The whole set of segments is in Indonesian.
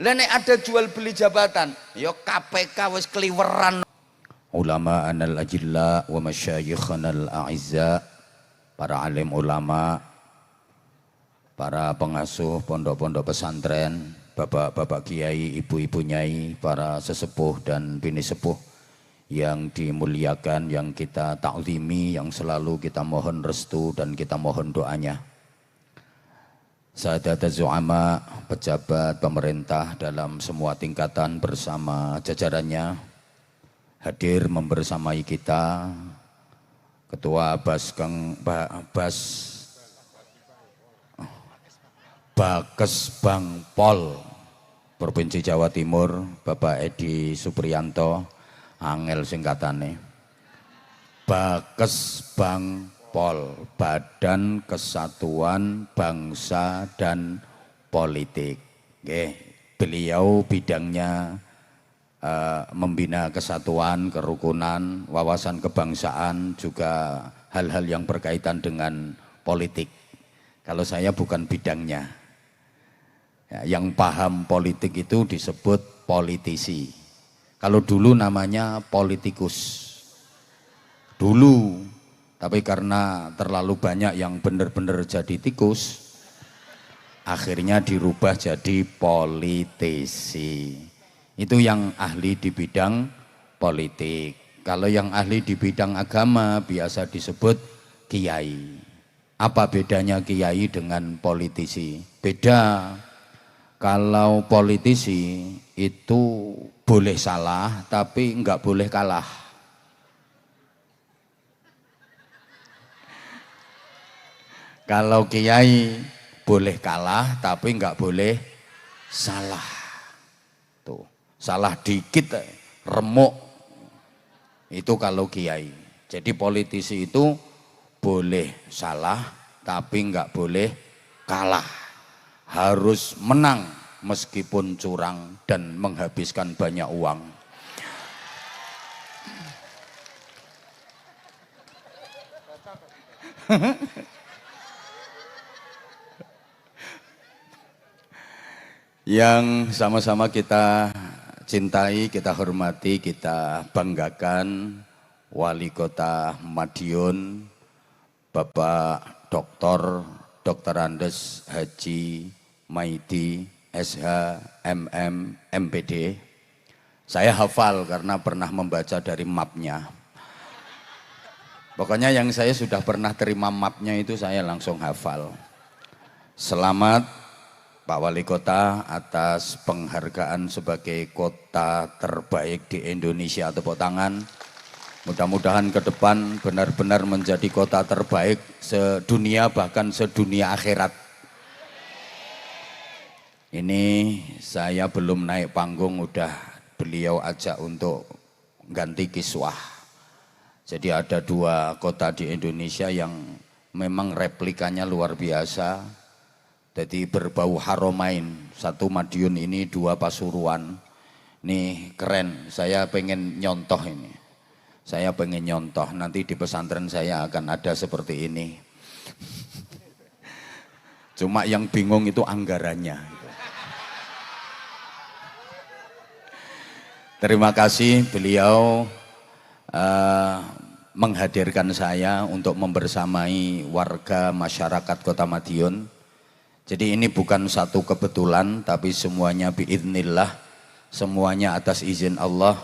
Lah nek ada jual beli jabatan, ya KPK wis keliweran. Ulama anal ajilla wa masyayikhana al a'izza, para alim ulama, para pengasuh pondok-pondok pesantren, bapak-bapak kiai, ibu-ibu nyai, para sesepuh dan bini sepuh yang dimuliakan, yang kita ta'zimi, yang selalu kita mohon restu dan kita mohon doanya. Sahadat zu'ama, pejabat pemerintah dalam semua tingkatan bersama jajarannya hadir membersamai kita, Ketua Bakes Bangpol Provinsi Jawa Timur, Bapak Edi Supriyanto, angel singkatane. Bakes Bangpol, Badan Kesatuan Bangsa dan Politik. Oke, beliau bidangnya membina kesatuan, kerukunan, wawasan kebangsaan, juga hal-hal yang berkaitan dengan politik. Kalau saya bukan bidangnya. Ya, yang paham politik itu disebut politisi. Kalau dulu namanya politikus. Dulu, tapi karena terlalu banyak yang benar-benar jadi tikus, akhirnya dirubah jadi politisi. Itu yang ahli di bidang politik. Kalau yang ahli di bidang agama biasa disebut kiai. Apa bedanya kiai dengan politisi? Beda. Kalau politisi itu boleh salah tapi enggak boleh kalah. Kalau kiai boleh kalah tapi enggak boleh salah. Tuh. Salah dikit remuk, itu kalau kiai. Jadi politisi itu boleh salah tapi enggak boleh kalah, harus menang meskipun curang dan menghabiskan banyak uang. Yang sama-sama kita cintai, kita hormati, kita banggakan Wali Kota Madiun, Bapak Dr. Andes Haji Maidi SH MM MPD. Saya hafal karena pernah membaca dari mapnya. Pokoknya yang saya sudah pernah terima mapnya itu saya langsung hafal. Selamat Pak Wali Kota atas penghargaan sebagai kota terbaik di Indonesia. Tepuk tangan. Mudah-mudahan ke depan benar-benar menjadi kota terbaik sedunia, bahkan sedunia akhirat. Ini saya belum naik panggung udah beliau ajak untuk ganti kiswah. Jadi ada 2 kota di Indonesia yang memang replikanya luar biasa. Jadi berbau haromain, 1 Madiun ini, 2 Pasuruan. Nih keren, saya pengen nyontoh ini. Saya pengen nyontoh, nanti di pesantren saya akan ada seperti ini. Cuma yang bingung itu anggarannya. Terima kasih beliau menghadirkan saya untuk membersamai warga masyarakat Kota Madiun. Jadi ini bukan satu kebetulan, tapi semuanya biiznillah, semuanya atas izin Allah,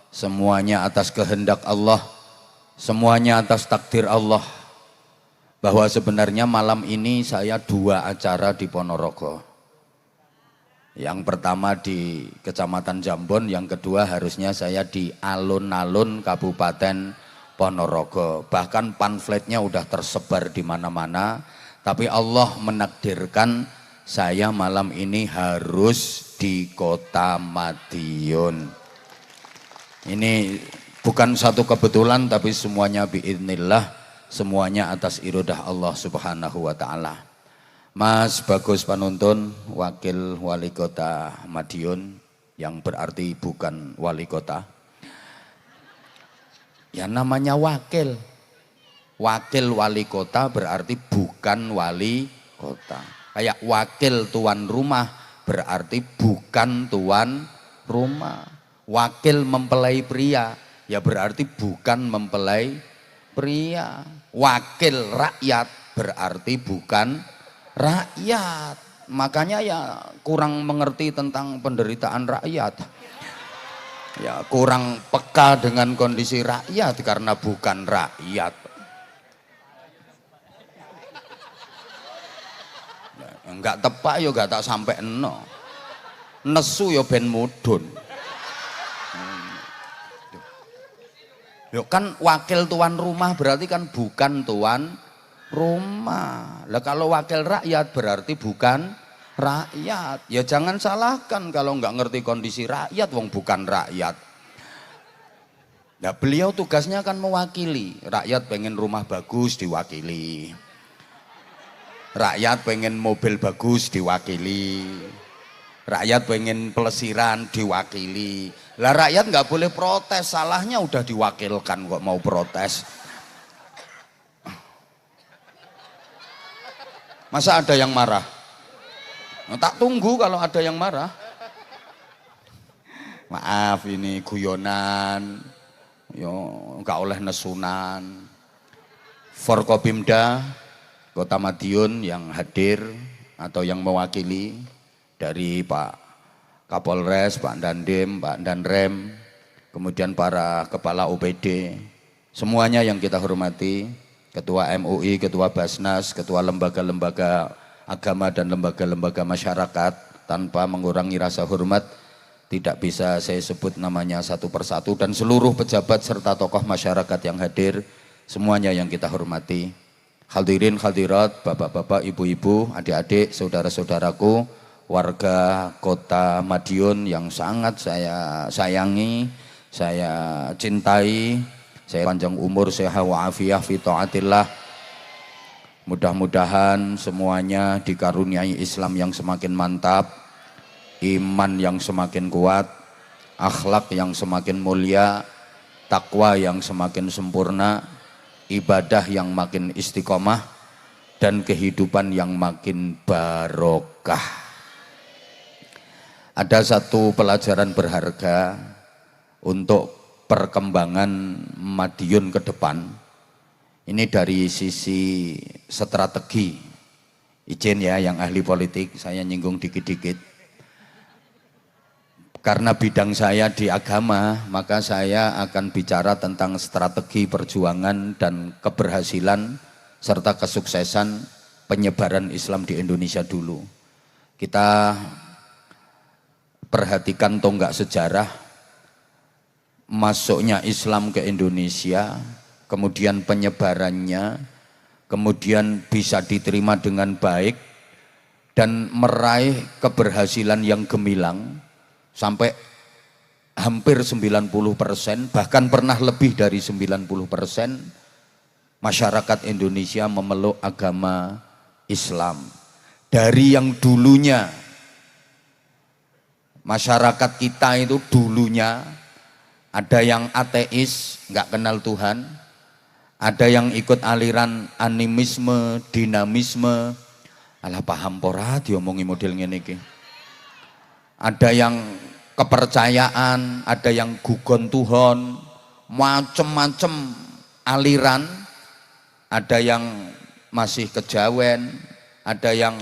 semuanya atas kehendak Allah, semuanya atas takdir Allah. Bahwa sebenarnya malam ini saya 2 acara di Ponorogo. Yang pertama di Kecamatan Jambon, yang kedua harusnya saya di alun-alun Kabupaten Ponorogo. Bahkan pamfletnya udah tersebar di mana-mana. Tapi Allah menakdirkan saya malam ini harus di Kota Madiun. Ini bukan satu kebetulan, tapi semuanya biiznillah, semuanya atas iradah Allah Subhanahu wa taala. Mas Bagus Panuntun, Wakil Wali Kota Madiun, yang berarti bukan wali kota. Ya namanya wakil. Wakil wali kota berarti bukan wali kota. Kayak wakil tuan rumah berarti bukan tuan rumah. Wakil mempelai pria ya berarti bukan mempelai pria. Wakil rakyat berarti bukan rakyat. Makanya ya kurang mengerti tentang penderitaan rakyat. Ya kurang peka dengan kondisi rakyat karena bukan rakyat. Enggak tepak yo gak tak sampai eno. Nesu yo ben mudun. Yo kan wakil tuan rumah berarti kan bukan tuan rumah. Lah kalau wakil rakyat berarti bukan rakyat. Ya jangan salahkan kalau nggak ngerti kondisi rakyat, wong bukan rakyat. Nah beliau tugasnya kan mewakili. Rakyat pengen rumah bagus diwakili. Rakyat pengen mobil bagus diwakili. Rakyat pengen pelesiran diwakili. Lah rakyat nggak boleh protes, salahnya udah diwakilkan kok mau protes. Masa ada yang marah? Nah, tak tunggu kalau ada yang marah. Maaf ini guyonan, yo nggak oleh nesunan. Forkopimda Kota Madiun yang hadir atau yang mewakili dari Pak Kapolres, Pak Dandim, Pak Danrem, kemudian para kepala OPD, semuanya yang kita hormati, Ketua MUI, Ketua Basnas, Ketua lembaga-lembaga agama dan lembaga-lembaga masyarakat, tanpa mengurangi rasa hormat, tidak bisa saya sebut namanya satu persatu, dan seluruh pejabat serta tokoh masyarakat yang hadir, semuanya yang kita hormati. Hadirin hadirat, bapak-bapak, ibu-ibu, adik-adik, saudara-saudaraku, warga Kota Madiun yang sangat saya sayangi, saya cintai, saya panjang umur, sehat wa'afiyah fi ta'atillah. Mudah-mudahan semuanya dikaruniai Islam yang semakin mantap, iman yang semakin kuat, akhlak yang semakin mulia, takwa yang semakin sempurna, ibadah yang makin istiqomah, dan kehidupan yang makin barokah. Ada satu pelajaran berharga untuk perkembangan Madiun ke depan. Ini dari sisi strategi. Izin ya yang ahli politik, saya nyinggung dikit-dikit. Karena bidang saya di agama, maka saya akan bicara tentang strategi perjuangan dan keberhasilan serta kesuksesan penyebaran Islam di Indonesia dulu. Kita perhatikan tonggak sejarah masuknya Islam ke Indonesia, kemudian penyebarannya, kemudian bisa diterima dengan baik dan meraih keberhasilan yang gemilang sampai hampir 90%, bahkan pernah lebih dari 90% masyarakat Indonesia memeluk agama Islam. Dari yang dulunya masyarakat kita itu dulunya ada yang ateis, nggak kenal Tuhan, ada yang ikut aliran animisme, dinamisme, alah paham pora diomongi model ngene iki. Ada yang kepercayaan, ada yang gugon Tuhan, macem-macem aliran, ada yang masih kejawen, ada yang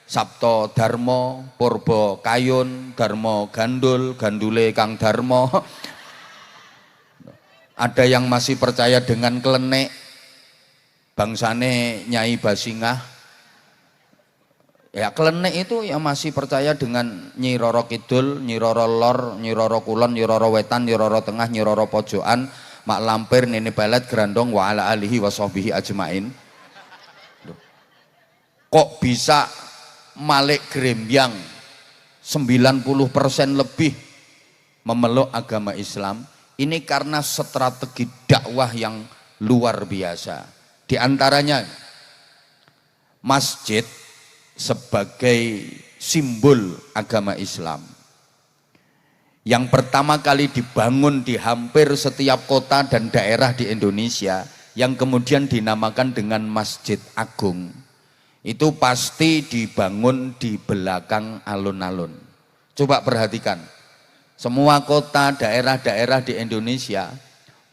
Sabto Darmo, Purbo Kayun, Darmo Gandul, Gandule Kang Darmo. Ada yang masih percaya dengan klenek, bangsane Nyai Basingah. Ya klenek itu yang masih percaya dengan Nyi Roro Kidul, Nyi Roro Lor, Nyi Roro Kulon, Nyi Roro Wetan, Nyi Roro Tengah, Nyi Roro Pojokan, Mak Lampir, Nini Pelet, Grandong, wa ala alihi wa sahbihi ajmain. Kok bisa Malik Grembyang 90% lebih memeluk agama Islam? Ini karena strategi dakwah yang luar biasa. Di antaranya masjid sebagai simbol agama Islam. Yang pertama kali dibangun di hampir setiap kota dan daerah di Indonesia, yang kemudian dinamakan dengan Masjid Agung. itu pasti dibangun di belakang alun-alun. Coba perhatikan, semua kota, daerah-daerah di Indonesia,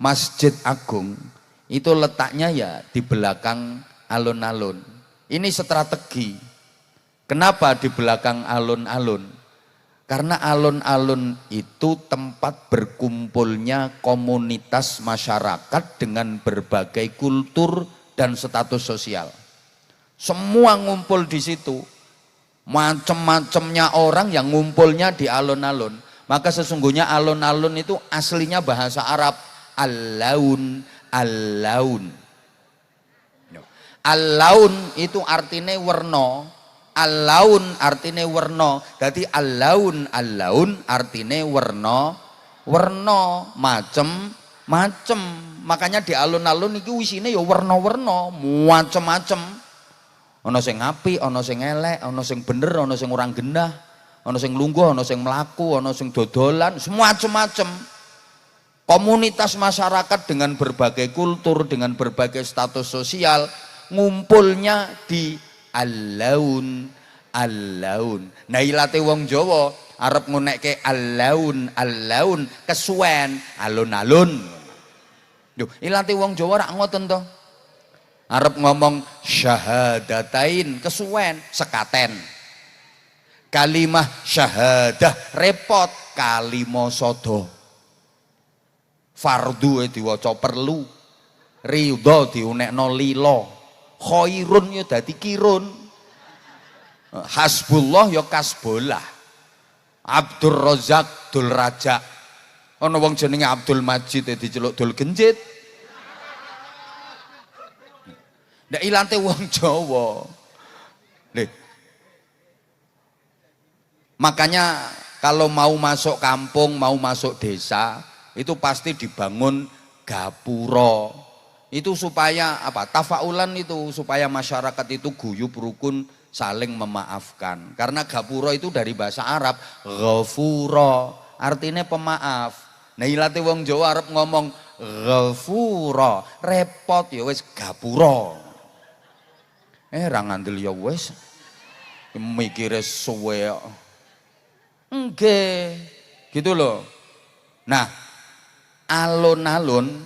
Masjid Agung itu letaknya ya di belakang alun-alun. Ini strategi. Kenapa di belakang alun-alun? Karena alun-alun itu tempat berkumpulnya komunitas masyarakat dengan berbagai kultur dan status sosial. Semua ngumpul di situ. Macam-macamnya orang yang ngumpulnya di alun-alun. Maka sesungguhnya alun-alun itu aslinya bahasa Arab. Al-laun, al-laun. Al-laun itu artinya werna. Al-laun artinya werna. Jadi al-laun, al-laun artinya werna, werna, macem-macem. Makanya di alun-alun itu isine ya werna-werna, macem-macem. Ana sing apik, ana sing elek, ana sing bener, ana sing ora gendah, ana sing lungguh, ana sing mlaku, ana sing dodolan, semua macem-macem. Komunitas masyarakat dengan berbagai kultur, dengan berbagai status sosial ngumpulnya di al-laun, al-laun. Nah ilate wong Jawa arep ngunekke al-laun, al-laun kesuwen alun-alun. Yo, ilate wong Jawa rak ngoten to. Arep ngomong syahadatain kesuwen sekaten. Kalimah syahadah repot kalima sada. Fardu diwaca perlu. Ridho diunekno lila. Khairun ya dadi kirun. Hasbullah ya kasbollah. Abdur Razak dul Raja. Ana wong jenenge Abdul Majid diceluk dul genjit. Ndak ilante wong Jawa. Nih. Makanya kalau mau masuk kampung, mau masuk desa, itu pasti dibangun gapura. Itu supaya apa? Tafaulan itu supaya masyarakat itu guyub rukun saling memaafkan. Karena gapura itu dari bahasa Arab ghafura, artinya pemaaf. Nah ilate wong Jawa Arab ngomong ghafura, repot ya wis gapura. Ra ngandel ya wis. Mikire suwe. Nggih. Gitu loh. Nah, alun-alun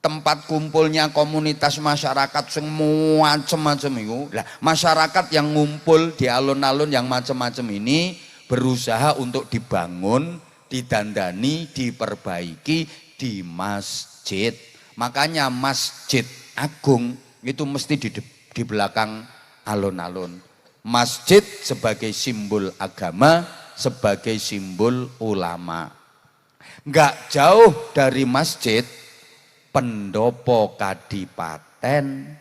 tempat kumpulnya komunitas masyarakat sing macem-macem itu. Lah, masyarakat yang ngumpul di alun-alun yang macem-macem ini berusaha untuk dibangun, didandani, diperbaiki di masjid. Makanya Masjid Agung itu mesti di belakang alun-alun. Masjid sebagai simbol agama, sebagai simbol ulama. Enggak jauh dari masjid pendopo kadipaten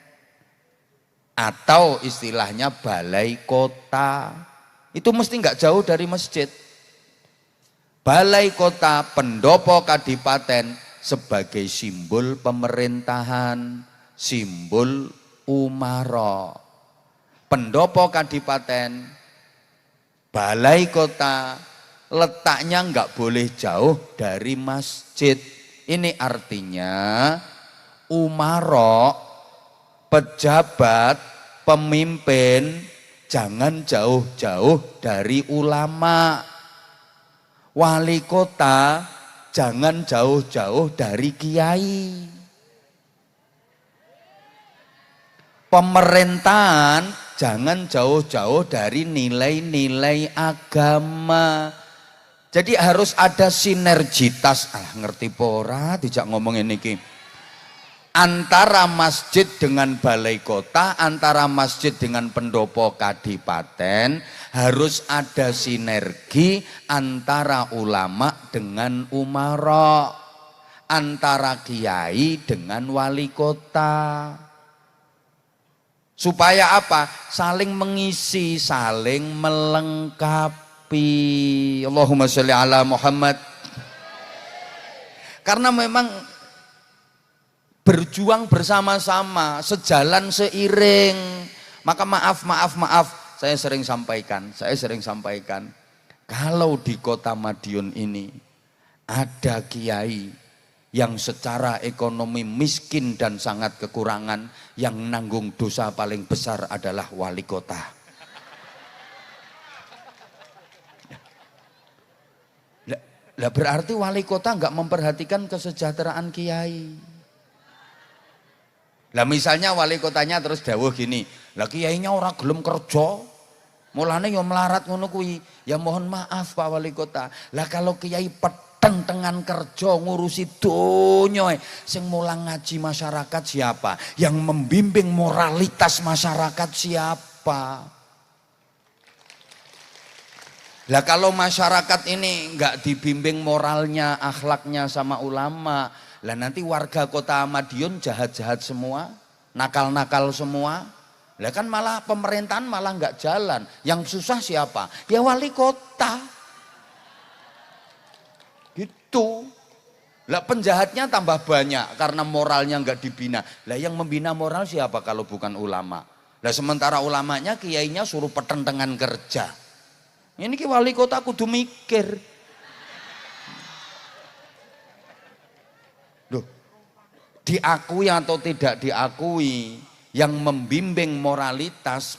atau istilahnya balai kota. Itu mesti enggak jauh dari masjid. Balai kota, pendopo kadipaten sebagai simbol pemerintahan, simbol umara. Pendopo kadipaten, balai kota letaknya enggak boleh jauh dari masjid. Ini artinya umara, pejabat, pemimpin jangan jauh-jauh dari ulama. Wali kota jangan jauh-jauh dari kiai. Pemerintahan jangan jauh-jauh dari nilai-nilai agama. Jadi harus ada sinergitas, ngerti pora, tidak ngomong ini ki. Antara masjid dengan balai kota, antara masjid dengan pendopo kadipaten, harus ada sinergi antara ulama dengan umara, antara kiai dengan wali kota. Supaya apa? Saling mengisi, saling melengkapi. Allahumma sholli ala Muhammad. Karena memang berjuang bersama-sama, sejalan seiring. Maka maaf, saya sering sampaikan, kalau di kota Madiun ini ada kiai yang secara ekonomi miskin dan sangat kekurangan, yang nanggung dosa paling besar adalah wali kota. Lah berarti wali kota nggak memperhatikan kesejahteraan kiai. Lah misalnya wali kotanya terus dawuh gini, lah kiainya ora gelem kerja, mulane yo melarat ngono kuwi. Ya mohon maaf Pak Wali Kota. Lah kalau kiai tengan kerja ngurusi donya, sing mulang ngaji masyarakat siapa? Yang membimbing moralitas masyarakat siapa? Lah kalau masyarakat ini nggak dibimbing moralnya, akhlaknya sama ulama, lah nanti warga kota Madiun jahat-jahat semua, nakal-nakal semua. Lah kan malah pemerintahan malah nggak jalan. Yang susah siapa? Ya wali kota. Gitu. Lah penjahatnya tambah banyak karena moralnya nggak dibina. Lah yang membina moral siapa kalau bukan ulama? Lah sementara ulamanya kiainya suruh petentengan kerja. Ini ki wali kota kudu mikir. Loh, diakui atau tidak diakui, yang membimbing moralitas,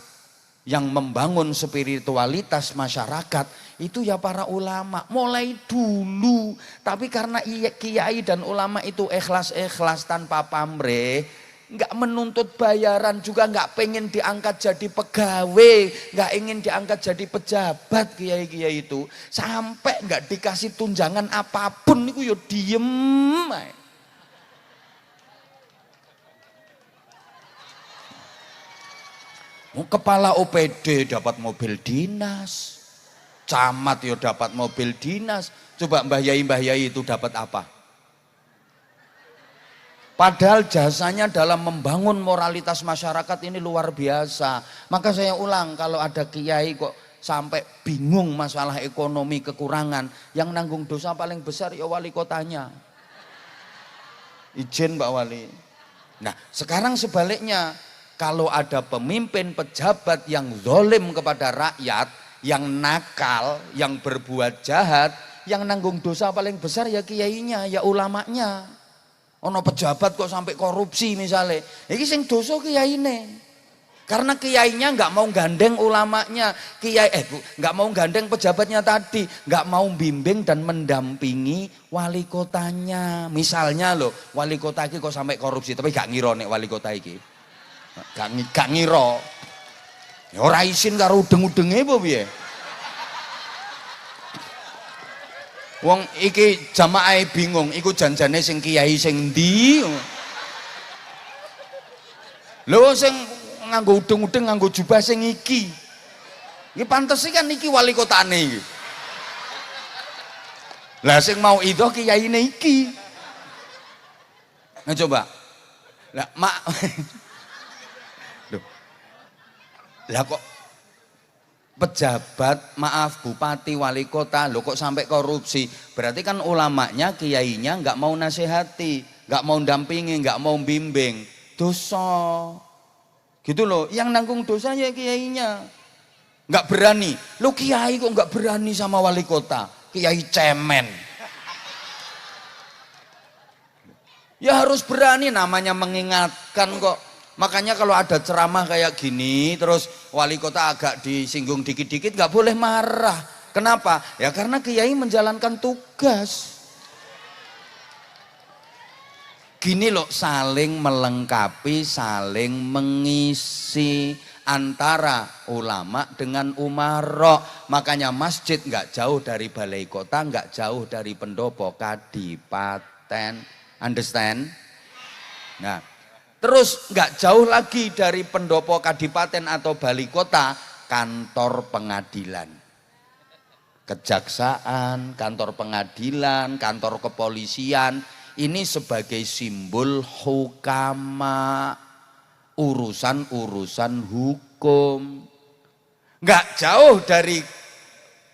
yang membangun spiritualitas masyarakat itu ya para ulama mulai dulu. Tapi karena kiai dan ulama itu ikhlas-ikhlas tanpa pamrih, nggak menuntut bayaran, juga nggak pengen diangkat jadi pegawai, nggak ingin diangkat jadi pejabat, kiai-kiai itu sampai nggak dikasih tunjangan apapun itu yo diem aja. Kepala OPD dapat mobil dinas, camat yo dapat mobil dinas. Coba Mbah Yai itu dapat apa? Padahal jasanya dalam membangun moralitas masyarakat ini luar biasa. Maka saya ulang, kalau ada kiai kok sampai bingung masalah ekonomi kekurangan, yang nanggung dosa paling besar ya wali kotanya. Izin Pak Wali. Nah sekarang sebaliknya, kalau ada pemimpin pejabat yang zalim kepada rakyat, yang nakal, yang berbuat jahat, yang nanggung dosa paling besar ya kiainya, ya ulamanya. Ono pejabat kok sampai korupsi misalnya, ini sing dosa kiyaine. Karena kiainya nggak mau gandeng ulamanya, nggak mau gandeng pejabatnya tadi, nggak mau bimbing dan mendampingi wali kotanya. Misalnya loh, wali kota iki kok sampai korupsi, tapi gak ngira nek wali kota iki. Gak ngira. Ya ora isin karo udeng-udenge apa piye? Wong iki jamaah bingung, iku janjane sing kiai sing ndi? Lho sing nganggo udeng-udeng nganggo jubah sing iki. Iki pantes kan iki wali kotane iki. Lah sing mau itu kiyaine iki. Nah coba. Lah mak lah kok pejabat, maaf bupati, wali kota, lo kok sampai korupsi? Berarti kan ulamanya, kiainya nggak mau nasihati, nggak mau dampingi, nggak mau bimbing. Dosa, gitu loh. Yang nanggung dosa ya kiainya, nggak berani. Lo kiai kok nggak berani sama wali kota? Kiai cemen. Ya harus berani, namanya mengingatkan kok. Makanya kalau ada ceramah kayak gini, terus wali kota agak disinggung dikit-dikit, nggak boleh marah. Kenapa? Ya karena kiai menjalankan tugas. Gini loh, saling melengkapi, saling mengisi antara ulama dengan umarok. Makanya masjid nggak jauh dari balai kota, nggak jauh dari pendopo kadipaten. Understand? Nah. Terus nggak jauh lagi dari pendopo kadipaten atau balai kota, kantor pengadilan, kejaksaan, kantor pengadilan, kantor kepolisian. Ini sebagai simbol hukama, urusan-urusan hukum. Nggak jauh dari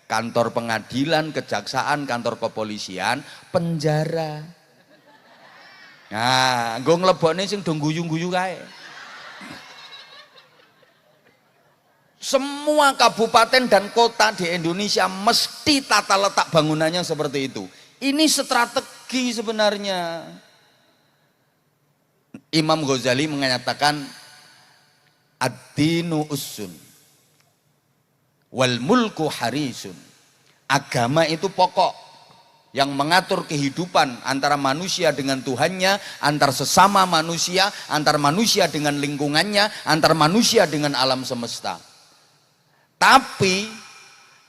kantor pengadilan, kejaksaan, kantor kepolisian, penjara. Nah, nggo nglebokne sing do guyu-guyu kae. Semua kabupaten dan kota di Indonesia mesti tata letak bangunannya seperti itu. Ini strategi lagi sebenarnya. Imam Ghazali mengatakan ad-dinu ussun wal mulku harisun. Agama itu pokok yang mengatur kehidupan antara manusia dengan Tuhannya, antar sesama manusia, antar manusia dengan lingkungannya, antar manusia dengan alam semesta. Tapi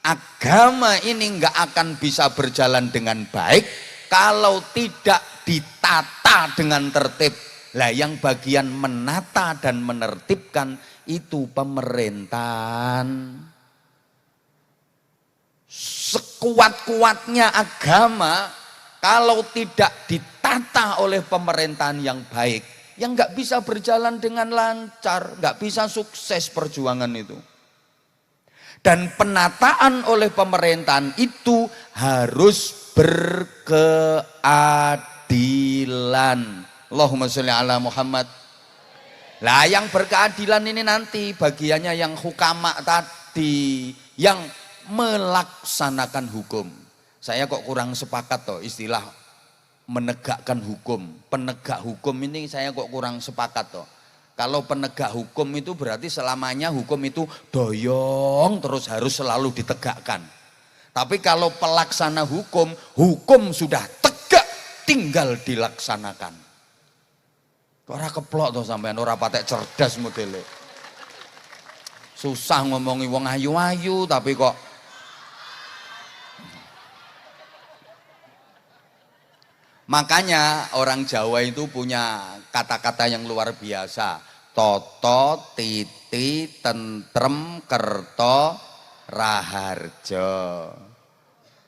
agama ini nggak akan bisa berjalan dengan baik kalau tidak ditata dengan tertib. Lah yang bagian menata dan menertibkan itu pemerintahan. Sekuat-kuatnya agama kalau tidak ditata oleh pemerintahan yang baik, yang nggak bisa berjalan dengan lancar, nggak bisa sukses perjuangan itu. Dan penataan oleh pemerintahan itu harus berkeadilan. Allahumma sholli ala Muhammad. Lah yang berkeadilan ini nanti bagiannya yang hukama tadi, yang melaksanakan hukum. Saya kok kurang sepakat toh istilah menegakkan hukum. Penegak hukum ini saya kok kurang sepakat toh. Kalau penegak hukum itu berarti selamanya hukum itu doyong terus harus selalu ditegakkan. Tapi kalau pelaksana hukum, hukum sudah tegak tinggal dilaksanakan. Ora keplok to sampean, ora patek cerdas modele. Susah ngomongi wong ayu-ayu tapi kok makanya orang Jawa itu punya kata-kata yang luar biasa. Toto, titi, tentrem, kerto, raharjo.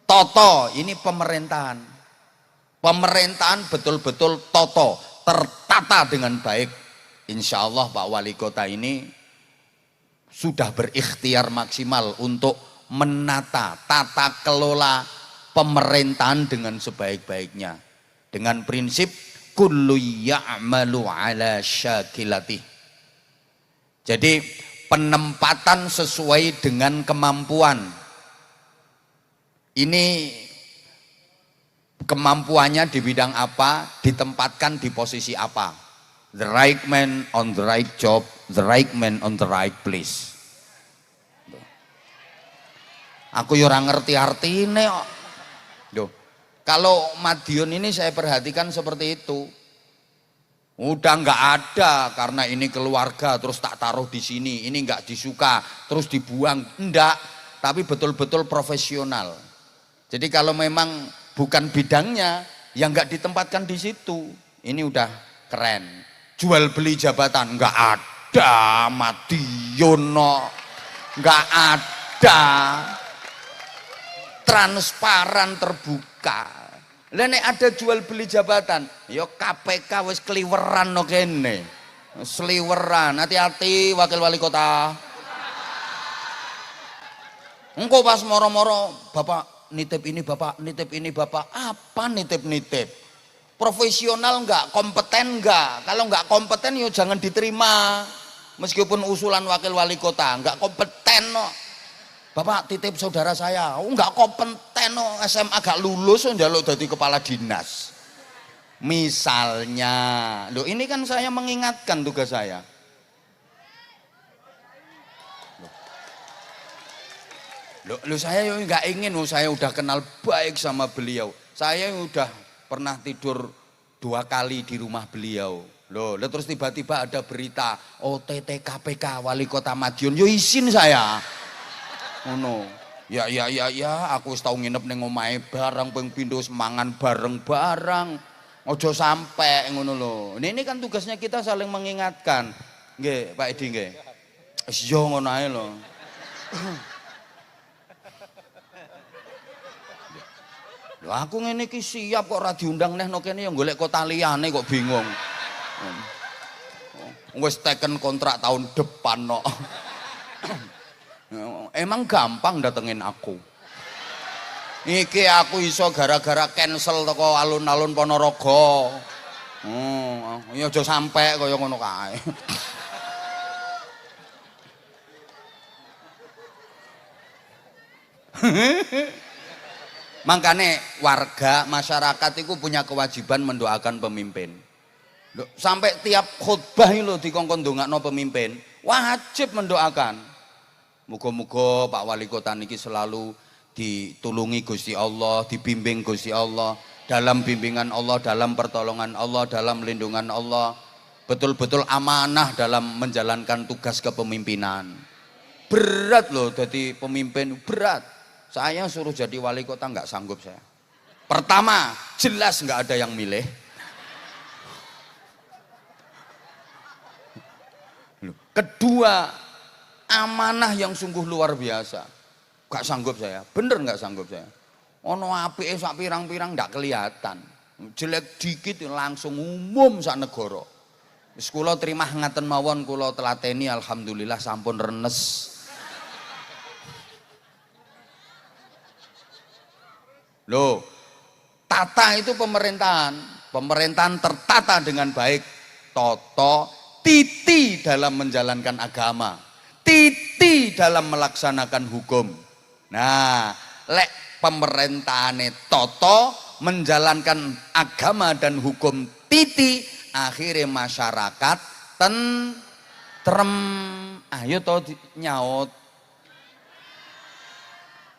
Toto ini pemerintahan. Pemerintahan betul-betul toto, tertata dengan baik. Insya Allah Pak Wali Kota ini sudah berikhtiar maksimal untuk menata tata kelola pemerintahan dengan sebaik-baiknya. Dengan prinsip kullu ya'malu ala syakilatih. Jadi penempatan sesuai dengan kemampuan. Ini kemampuannya di bidang apa, ditempatkan di posisi apa. The right man on the right job, the right man on the right place. Aku yo ora ngerti artine kok. Loh, kalau Madiun ini saya perhatikan seperti itu. Udah nggak ada karena ini keluarga terus tak taruh di sini, ini nggak disuka terus dibuang, enggak, tapi betul-betul profesional. Jadi kalau memang bukan bidangnya, yang nggak ditempatkan di situ, ini udah keren. Jual beli jabatan nggak ada, Madiun nggak ada, transparan terbuka. Lah nek ada jual beli jabatan, ya KPK wis kliweran no kene. Sliweran, hati-hati wakil wali kota. Engko pas moro-moro, Bapak nitip ini, Bapak nitip ini, Bapak. Apa nitip-nitip? Profesional enggak, kompeten enggak? Kalau enggak kompeten ya jangan diterima. Meskipun usulan wakil wali kota, enggak kompeten no. Bapak titip saudara saya, enggak kompeten no, SMA gak lulus njaluk dadi kepala dinas. Misalnya, loh ini kan saya mengingatkan tugas saya. Loh saya nggak ingin, saya udah kenal baik sama beliau. Saya udah pernah tidur 2 kali di rumah beliau. Loh terus tiba-tiba ada berita OTT KPK Wali Kota Madiun, yo izin saya. Oh no. Ya, aku wis tau nginep ning omahe bareng ping pindho mangan bareng-bareng. Ojo sampai ngono lho. Ini kan tugasnya kita saling mengingatkan. Nggih, Pak Edi nggih. Wis yo ngono ae lho. Lho aku ngene iki siap kok ora diundang neh no kene ya golek kota liyane kok bingung. Wis teken kontrak tahun depan no. Emang gampang datengin aku. Iki aku iso gara-gara cancel teko alun-alun Ponorogo. Ya aja sampe kaya ngono kae. Makanya warga masyarakat itu punya kewajiban mendoakan pemimpin. Loh, sampai tiap khutbah itu dikongkon ndongakno pemimpin, wajib mendoakan. Muga-muga Pak Wali Kota niki selalu ditulungi Gusti Allah, dibimbing Gusti Allah, dalam bimbingan Allah, dalam pertolongan Allah, dalam lindungan Allah, betul-betul amanah dalam menjalankan tugas kepemimpinan. Berat loh jadi pemimpin, berat. Saya suruh jadi wali kota nggak sanggup saya. Pertama, jelas nggak ada yang milih. Kedua, amanah yang sungguh luar biasa. Nggak sanggup saya, bener nggak sanggup saya. Ono apike sak pirang-pirang nggak kelihatan. Jelek dikit langsung umum sak negara. Wis kula terima ngaten mawon, kula telateni alhamdulillah sampun renes. Loh, tata itu pemerintahan. Pemerintahan tertata dengan baik. Toto, titi dalam menjalankan agama. Titi dalam melaksanakan hukum. Nah, lek pemerintahane toto, menjalankan agama dan hukum titi, akhirnya masyarakat tentrem. Ayo to nyaut.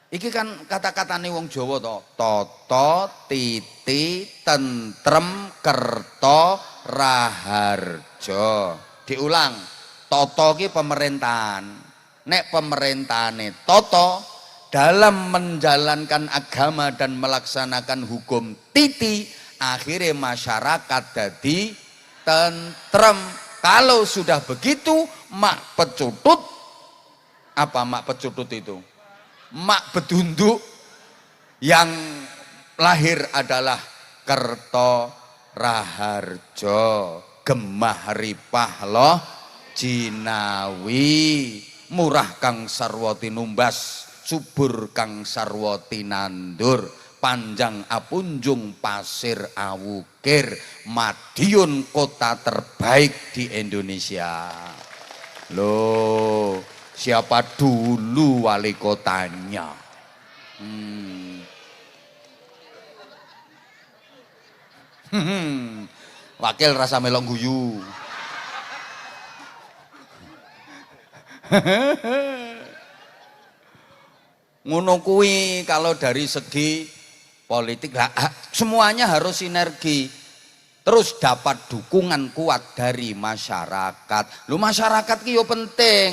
Iki kan kata-katane wong Jawa to. Toto, titi, tentrem, kerto, raharjo. Diulang. Toto ki pemerintahan. Nek pemerintahane toto dalam menjalankan agama dan melaksanakan hukum titi, akhirnya masyarakat jadi tentrem. Kalau sudah begitu, mak pecutut. Apa mak pecutut itu? Mak bedunduk yang lahir adalah Kerto Raharjo, Gemah Ripah loh Jinawi, murah kang sarwati numbas, subur kang sarwati nandur, panjang apunjung pasir awukir, Madiun kota terbaik di Indonesia. Loh, siapa dulu wali kotanya? Wakil rasa melok guyu. Ngono kuwi kalau dari segi politik semuanya harus sinergi. Terus dapat dukungan kuat dari masyarakat. Lu masyarakat ki yo penting.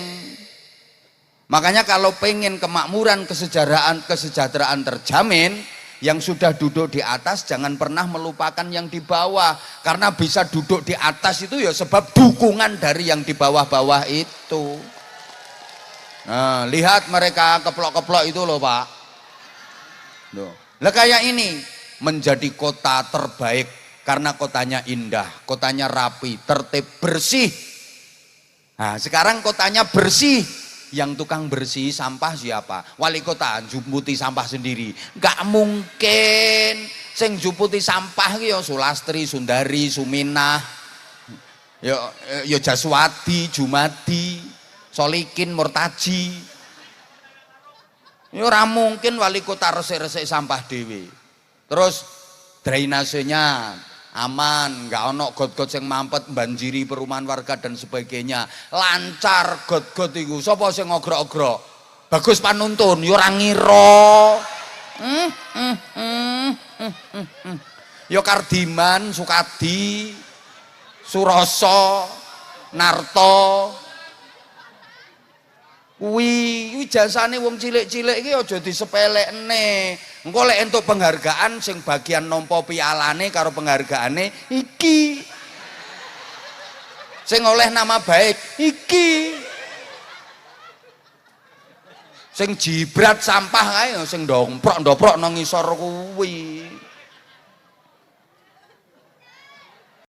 Makanya kalau pengen kemakmuran, kesejahteraan terjamin, yang sudah duduk di atas jangan pernah melupakan yang di bawah. Karena bisa duduk di atas itu ya sebab dukungan dari yang di bawah-bawah itu. Nah, lihat mereka keplok-keplok itu loh Pak. Loh. Lah kayak ini menjadi kota terbaik karena kotanya indah, kotanya rapi, tertib, bersih. Nah, sekarang kotanya bersih. Yang tukang bersih sampah siapa? Wali kota jumputi sampah sendiri. Gak mungkin. Sing jumputi sampah ki yo Sulastri, Sundari, Suminah, yo Jaswadi, Jumadi, Solikin, Murtaji. Yo ora mungkin wali kota resik-resik sampah dhewe. Terus drainasenya aman, nggak ono got-got yang mampet banjiri perumahan warga dan sebagainya, lancar got-got itu. Sapa sing ngogrok-ogrok? Bagus Panuntun, yo ora ngira. Yo Kardiman, Sukadi, Suroso, Narto. Kuwi jasane wong cilik-cilik iki aja disepelekne. Engko lek entuk penghargaan sing bagian nampa pialane karo penghargaane iki. Sing oleh nama baik iki. Sing jibrat sampah kae sing ndoprok nang ngisor kuwi.